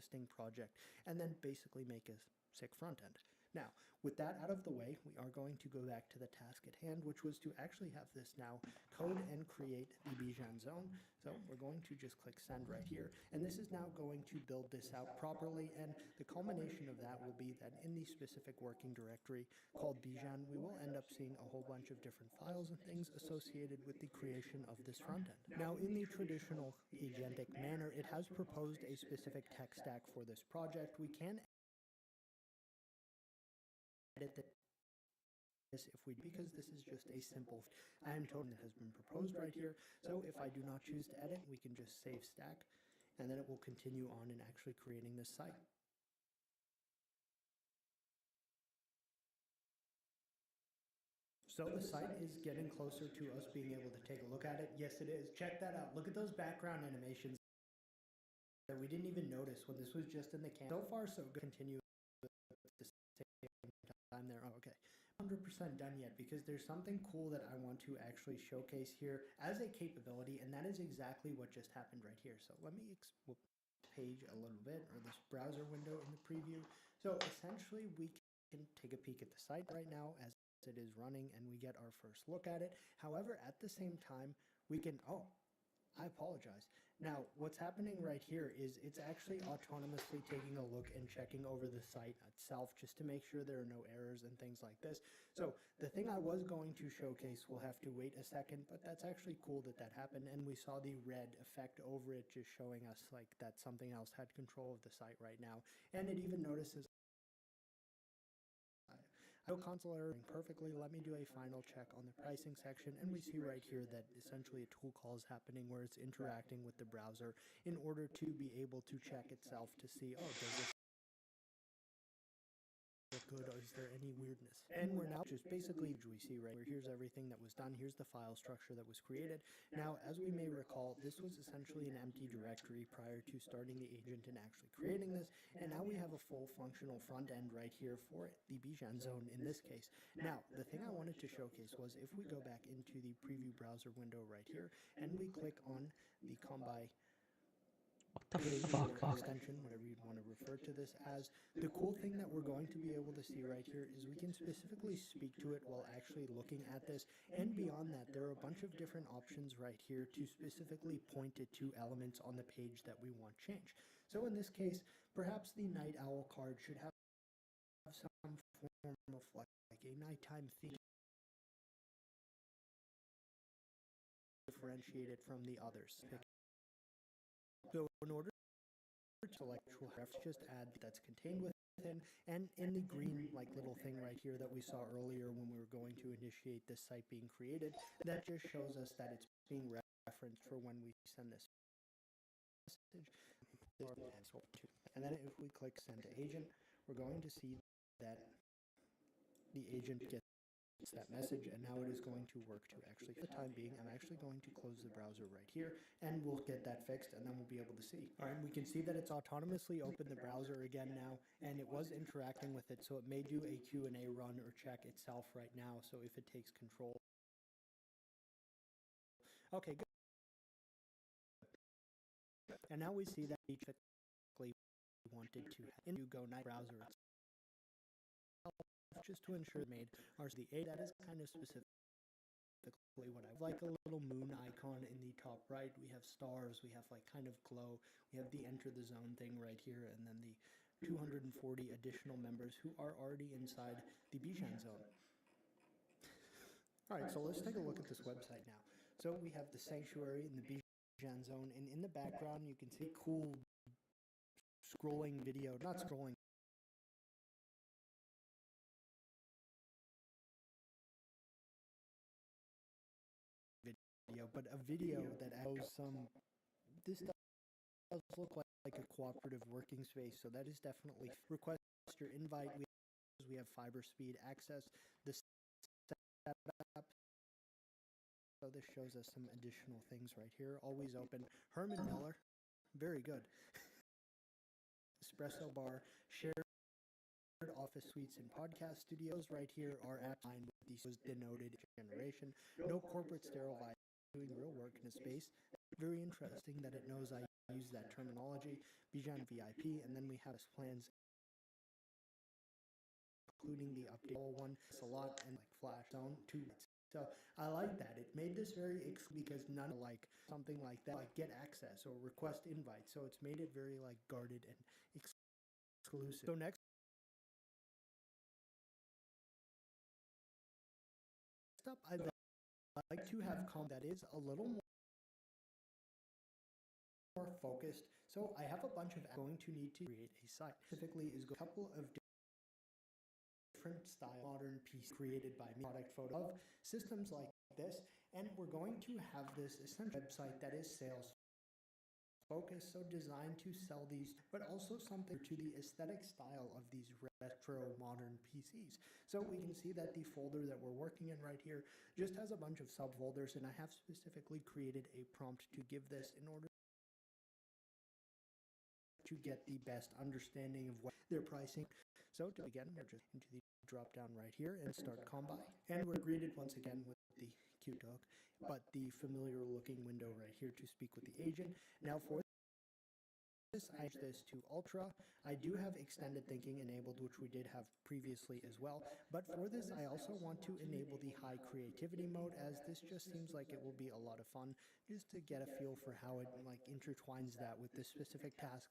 existing project and then basically make a sick front end. Now, with that out of the way, we are going to go back to the task at hand, which was to actually have this now code and create the Bijan zone. So we're going to just click send right here, and this is now going to build this out properly, and the culmination of that will be that in the specific working directory called Bijan, we will end up seeing a whole bunch of different files and things associated with the creation of this front end. Now, in the traditional agentic manner, it has proposed a specific tech stack for this project. We can edit this if we, because this is just a simple IAM token that has been proposed right here. So if I do not choose to edit, we can just save stack, and then it will continue on in actually creating this site. So the site is getting closer to us being able to take a look at it. Yes, it is. Check that out. Look at those background animations that we didn't even notice when this was just in the camp. So far, so good. Continue with the same time there. Oh, okay. 100% done yet, because there's something cool that I want to actually showcase here as a capability, and that is exactly what just happened right here. So let me page a little bit, or this browser window in the preview. So essentially we can take a peek at the site right now as it is running, and we get our first look at it. However, at the same time, we can, I apologize. Now, what's happening right here is it's actually autonomously taking a look and checking over the site itself just to make sure there are no errors and things like this. So the thing I was going to showcase will have to wait a second, but that's actually cool that that happened. And we saw the red effect over it just showing us like that something else had control of the site right now. And it even notices console error perfectly. Let me do a final check on the pricing section, and we see right here that essentially a tool call is happening where it's interacting with the browser in order to be able to check itself to see, does this look good, or is there any weirdness? And we're now just basically, we see right here, here's everything that was done. Here's the file structure that was created. Now, as we may recall, this was essentially an empty directory prior to starting the agent and actually creating this. And now we have a full functional front end right here for the Bijan zone in this case. Now, the thing I wanted to showcase was if we go back into the preview browser window right here, and we click on the Combi extension, whatever you'd want to refer to this as. The cool thing that we're going to be able to see right here is we can specifically speak to it while actually looking at this. And beyond that, there are a bunch of different options right here to specifically point it to elements on the page that we want changed. So in this case, perhaps the night owl card should have some form of like a nighttime theme differentiated from the others. So in order to select just add that's contained within, and in the green like little thing right here that we saw earlier when we were going to initiate this site being created, that just shows us that it's being referenced for when we send this message. And then if we click send to agent, we're going to see that the agent gets that message, and now it is going to work to actually, for the time being, I'm actually going to close the browser right here, and we'll get that fixed, and then we'll be able to see. All right, we can see that it's autonomously opened the browser again now, and it was interacting with it, so it may do a Q&A run or check itself right now, so if it takes control. Okay, good. And now we see that we wanted to go night browser itself, just to ensure made the A. That is kind of specifically what I like. A little moon icon in the top right. We have stars. We have like kind of glow. We have the enter the zone thing right here, and then the 240 additional members who are already inside the Bijan zone. All right, so let's take a look at this website now. So we have the sanctuary in the Bijan zone, and in the background you can see cool scrolling video, not scrolling, but a video that shows this does look like a cooperative working space, so that is definitely request your invite. We have fiber speed access, the setup, so this shows us some additional things right here. Always open. Herman Miller, very good. Espresso bar, shared office suites and podcast studios right here are at line with these denoted generation. No corporate sterile doing real work in a space. Very interesting that it knows I use that terminology, Bijan VIP, and then we have plans including the update one, it's a lot, and like Flash Zone 2. So I like that. It made this very because none of like something like that, like get access or request invite. So it's made it very like guarded and exclusive. So next up, I'd like to have that is a little more focused. So I have a bunch of going to need to create a site. Specifically is a couple of different style modern piece created by me, product photo of systems like this, and we're going to have this essential website that is sales focused, so designed to sell these, but also something to the aesthetic style of these retro modern PCs. So we can see that the folder that we're working in right here just has a bunch of subfolders, and I have specifically created a prompt to give this in order to get the best understanding of what their pricing. So to begin, we're just into the drop down right here and start Combi. And we're greeted once again with the cute dog, but the familiar looking window right here to speak with the agent. Now for this, I change this to Ultra. I do have extended thinking enabled, which we did have previously as well. But for this, I also want to enable the high creativity mode, as this just seems like it will be a lot of fun just to get a feel for how it like intertwines that with this specific task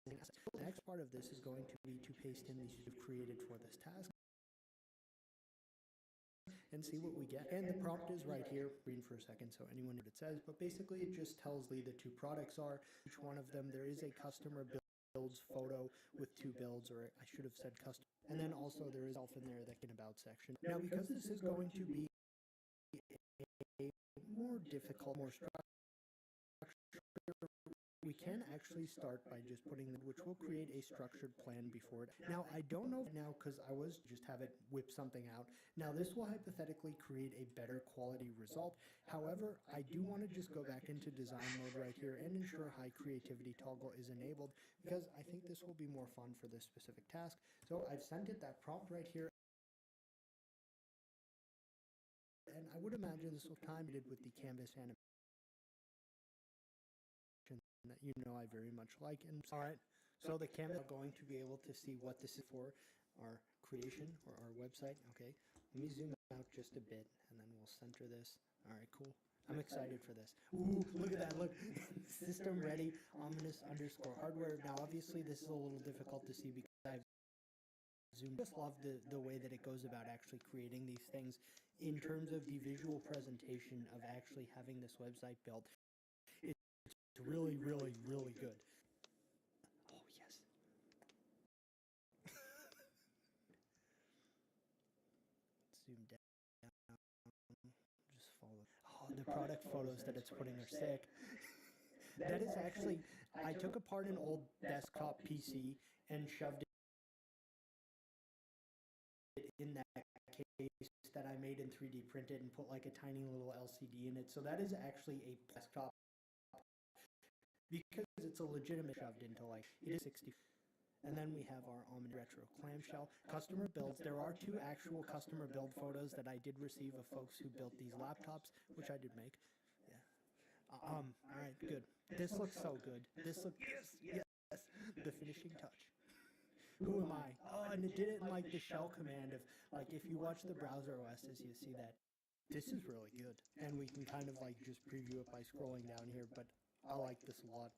The next part of this is going to be to paste in these you've created for this task and see what we get. And the prompt is right here. Read for a second so anyone knows what it says, but basically it just tells Lee the two products are. Each one of them, there is a customer builds photo with two builds, or I should have said custom. And then also there is self in there that can about section. Now because this is going to be a more difficult, more structured, we can actually start by just putting the, which will create a structured plan before it. Now, I don't know now because I was just have it whip something out. Now, this will hypothetically create a better quality result. However, I do want to just go back into design mode right here and ensure high creativity toggle is enabled because I think this will be more fun for this specific task. So I've sent it that prompt right here. And I would imagine this will time it with the canvas animation that you know I very much like. And all right, so the camera are going to be able to see what this is for our creation or our website. Okay, let me zoom out just a bit and then we'll center this. All right, cool. I'm excited for this. Ooh, look at that, look. System ready, ominous underscore hardware. Now, obviously, this is a little difficult to see because I've zoomed. I just love the way that it goes about actually creating these things in terms of the visual presentation of actually having this website built. It's really, really, really good. Oh, yes. Zoom down. Just follow. Oh, the product photos that it's putting are sick. That is actually, I took apart an old desktop PC and shoved it in that case that I made in 3D printed and put like a tiny little LCD in it. So that is actually a desktop because it's a legitimate shoved into like, it is 60. And then we have our Almond Retro clamshell. Customer builds. There are two actual customer build photos that I did receive of folks who built these laptops, which I did make. Yeah. All right, good. This looks so good. This looks, yes, the finishing touch. Who am I? Oh, and it did it in like the shell command of, like if you watch the browser OSs, you see that. This is really good. And we can kind of like just preview it by scrolling down here, but I like this a lot.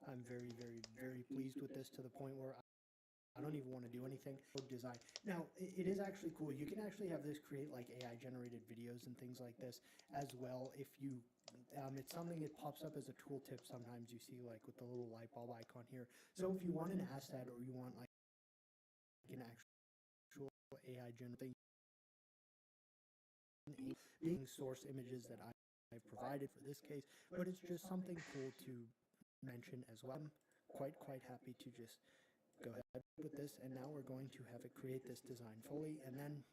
I'm very, very, very pleased with this to the point where I don't even want to do anything. Design. Now, it is actually cool. You can actually have this create like AI generated videos and things like this as well. If you, it's something that pops up as a tooltip sometimes you see like with the little light bulb icon here. So if you want an asset or you want like an actual AI generated being source images that I've provided for this case, but it's just something cool to mention as well. I'm quite happy to just go ahead with this, and now we're going to have it create this design fully, and then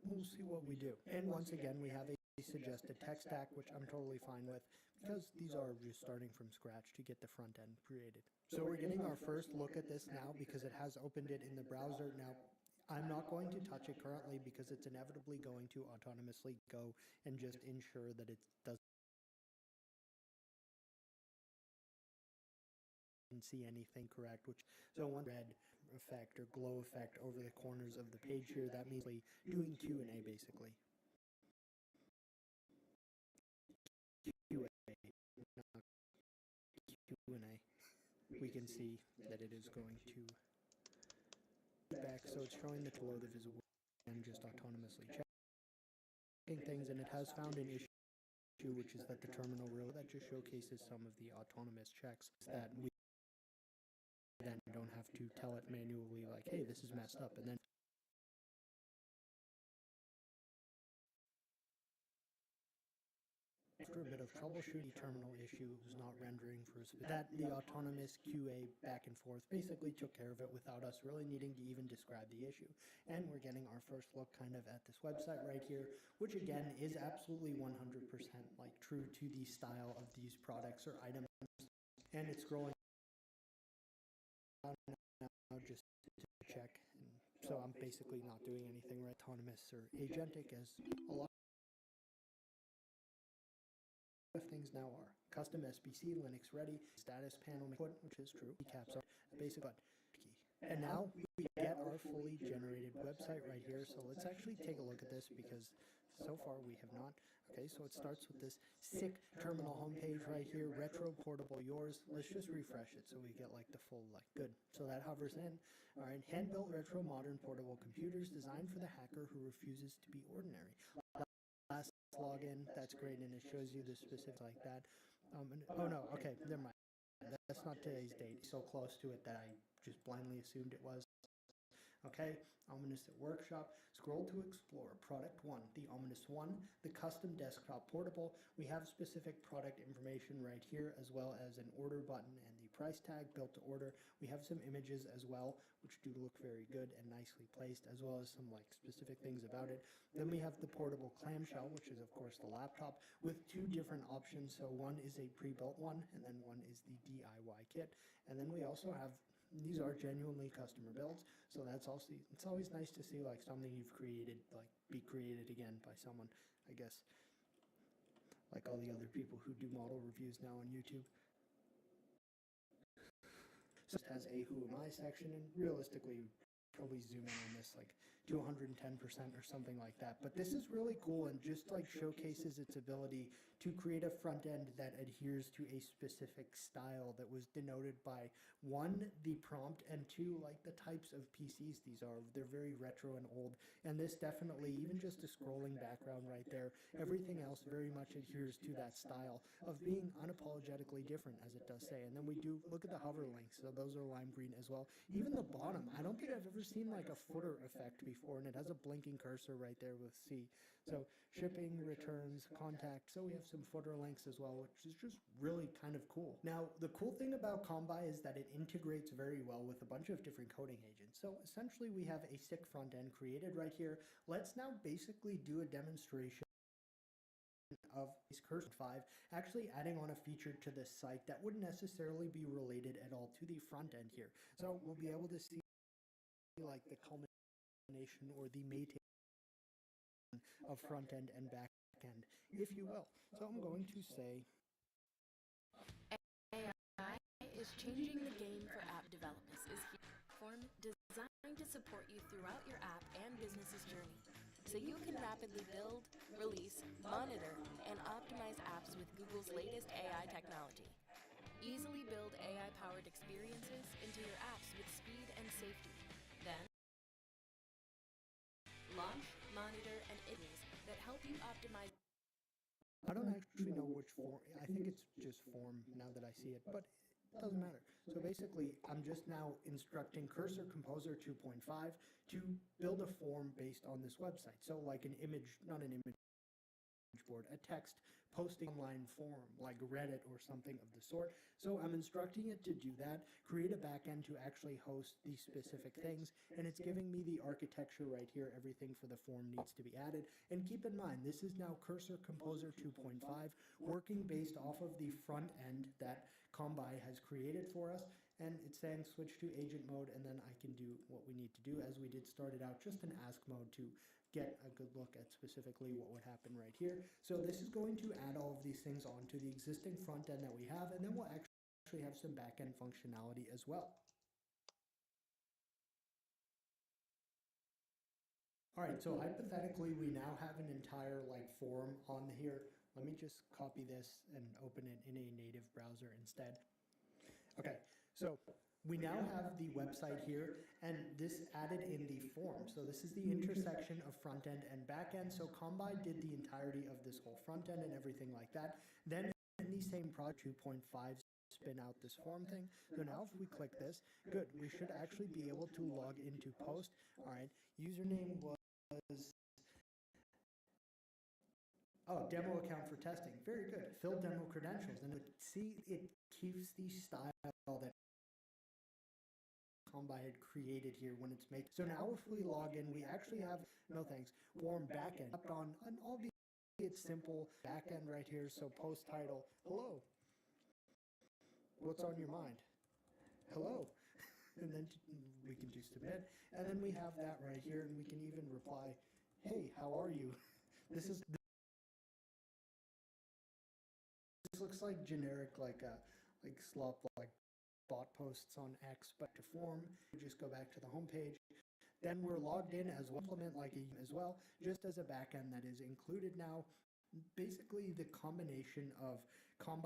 we'll see what we do. And once again, we have a suggested tech stack, which I'm totally fine with, because these are just starting from scratch to get the front end created. So we're getting our first look at this now because it has opened it in the browser. Now, I'm not going to touch it currently because it's inevitably going to autonomously go and just ensure that it doesn't see anything correct, which so one red effect or glow effect over the corners of the page here, that means doing Q&A basically. Q&A. We can see that it is going to back, so it's showing the tool of the visible and just autonomously checking things, and it has found an issue, which is that the terminal really that just showcases some of the autonomous checks that we then don't have to tell it manually like, hey, this is messed up, and then after a bit of troubleshooting, terminal issue was not rendering for us. That the autonomous QA back and forth basically took care of it without us really needing to even describe the issue. And we're getting our first look kind of at this website right here, which again is absolutely 100% like true to the style of these products or items. And it's scrolling down now just to check. And so I'm basically not doing anything right. Autonomous or agentic as a lot of things now are. Custom SBC, Linux ready, status panel, which is true, caps are basic button key. And now we get our fully generated website right here. So let's actually take a look at this because so far we have not. Okay, so it starts with this sick terminal homepage right here, retro portable yours. Let's just refresh it so we get like the full like good. So that hovers in. All right, hand-built retro modern portable computers designed for the hacker who refuses to be ordinary. Last login, that's great, and it shows you the specifics like that. Oh no, okay, never mind. That's not today's date. So close to it that I just blindly assumed it was. Okay, Ominous at Workshop. Scroll to explore. Product 1, the Ominous One, the custom desktop portable. We have specific product information right here, as well as an order button and the price tag built to order. We have some images as well, which do look very good and nicely placed, as well as some like specific things about it. Then we have the portable clamshell, which is of course the laptop, with two different options. So one is a pre-built one, and then one is the DIY kit. And then we also have, these are genuinely customer builds, so that's also, it's always nice to see like something you've created like be created again by someone, I guess, like all the other people who do model reviews now on YouTube. So it has a who am I section, and realistically probably zoom in on this like to 110% or something like that. But this is really cool and just like showcases its ability to create a front end that adheres to a specific style that was denoted by one, the prompt, and two, like the types of PCs these are. They're very retro and old, and this definitely, even just a scrolling background right there, everything else very much adheres to that style of being unapologetically different, as it does say. And then we do look at the hover links, so those are lime green as well. Even the bottom, I don't think I've ever seen like a footer effect before, and it has a blinking cursor right there with C. So shipping, returns, contact, so we have some footer links as well, which is just really kind of cool. Now, the cool thing about Combi is that it integrates very well with a bunch of different coding agents. So essentially we have a sick front end created right here. Let's now basically do a demonstration of this Cursor 5, actually adding on a feature to this site that wouldn't necessarily be related at all to the front end here. So we'll be able to see like the culmination or the mating of front end and back end, if you will. So I'm going to say AI is changing the game for app developers. Is here form designed to support you throughout your app and business's journey, so you can rapidly build, release, monitor, and optimize apps with Google's latest AI technology. Easily build AI-powered experiences into your apps with speed and safety. Then, launch, monitor, and iterations that help you optimize. I don't actually know which form. I think it's just form now that I see it, but it doesn't matter. So basically, I'm just now instructing Cursor Composer 2.5 to build a form based on this website. So like an image, not an image board, a text posting online form like Reddit or something of the sort. So I'm instructing it to do that, create a backend to actually host these specific things, and it's giving me the architecture right here. Everything for the form needs to be added. And keep in mind, this is now Cursor Composer 2.5 working based off of the front end that Combi has created for us. And it's saying switch to agent mode, and then I can do what we need to do, as we did start it out, just an ask mode to get a good look at specifically what would happen right here. So this is going to add all of these things onto the existing front end that we have, and then we'll actually have some back end functionality as well. All right, so hypothetically, we now have an entire like form on here. Let me just copy this and open it in a native browser instead. Okay, so we now have the website here, and this added in the form. So this is the intersection of front end and back end. So Combi did the entirety of this whole front end and everything like that. Then in the same project 2.5 spin out this form thing. So now if we click this, good, we should actually be able to log into post. All right, username was, oh, demo account for testing. Very good. Fill demo credentials. And see, it keeps the style that Combi had created here when it's made. So now if we log in, we actually have, no thanks, form backend up on an albeit simple backend right here. So post title, hello. What's on your mind? Hello. And then we can do submit. And then we have that right here, and we can even reply, hey, how are you? This looks like generic, like slop, like bot posts on X, but to form, we just go back to the home page. Then we're logged in as well, implement like a as well, just as a backend that is included now basically the combination of combine